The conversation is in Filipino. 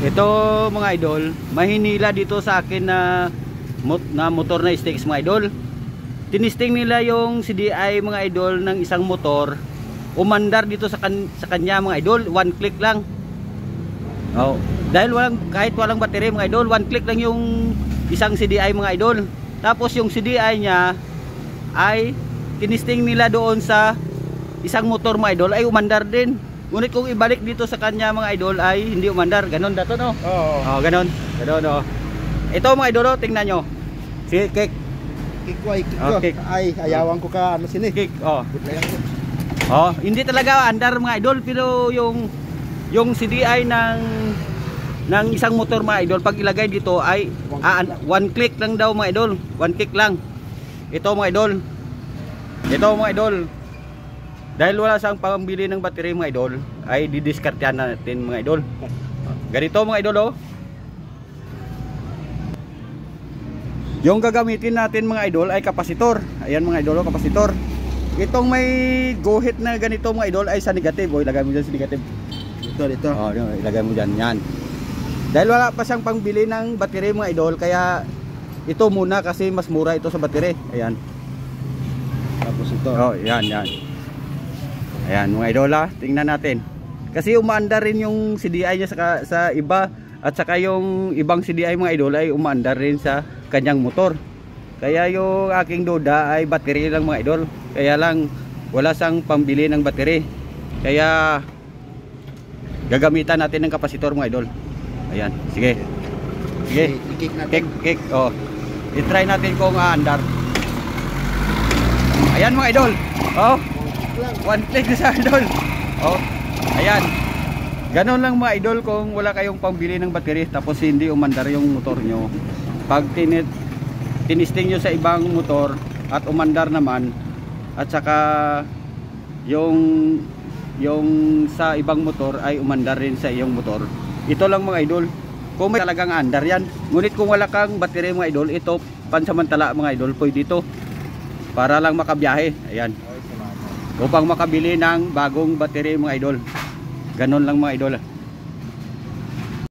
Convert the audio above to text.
Ito mga idol, mahinila dito sa akin na motor na stakes mga idol. Tinisting nila yung CDI mga idol ng isang motor. Umandar dito sa kanya mga idol, one click lang. Oh, dahil kahit walang battery mga idol, one click lang yung isang CDI mga idol. Tapos yung CDI niya ay tinisting nila doon sa isang motor mga idol ay umandar din. Ngunit kung ibalik dito sa kanya mga idol ay hindi umandar. Ganon dato no? Oo. Oh, ganon. Ganon oh. Ito mga idol, tingnan nyo. Si Kick. Kick ay ayawan ko ka ano sini. Kick. Oh. Oh, hindi talaga andar mga idol, pero yung CDI ng isang motor mga idol pag ilagay dito ay one click lang daw mga idol. One click lang. Ito mga idol. Ito mga idol. Dahil wala sang pambili ng battery mga idol, ay didiskartehan natin mga idol. Ganito mga idol oh. Yung gagamitin natin mga idol ay kapasitor. Ayan mga idol oh, kapasitor. Itong may guhit na ganito mga idol ay sa negative. O ilagay mo dyan sa negative. Dito. Oh, ilagay mo dyan. Yan. Dahil wala pa siyang pangbili ng battery mga idol, kaya ito muna kasi mas mura ito sa battery. Ayan. Tapos ito. Oh, yan. Ayan mga idol ha, tingnan natin. Kasi umaandar rin yung CDI niya sa iba. At saka yung ibang CDI mga idol ay umaandar rin sa kanyang motor. Kaya yung aking duda ay battery lang mga idol. Kaya lang wala sang pambili ng battery. Kaya gagamitan natin ng kapasitor mga idol. Ayan, sige. Kick. Oh. I-try natin kung aandar. Ayan mga idol. Oh. One click sa idol. Oh. Ayan. Ganon lang mga idol kung wala kayong pambili ng battery tapos hindi umandar yung motor nyo. Pag tinisting nyo sa ibang motor at umandar naman, at saka yung sa ibang motor ay umandar rin sa iyong motor, ito lang mga idol kung may talagang andar yan. Ngunit kung wala kang battery mga idol, ito pansamantala mga idol, pwede dito para lang makabiyahe. Ayan, upang makabili ng bagong battery mga idol. Ganon lang mga idol.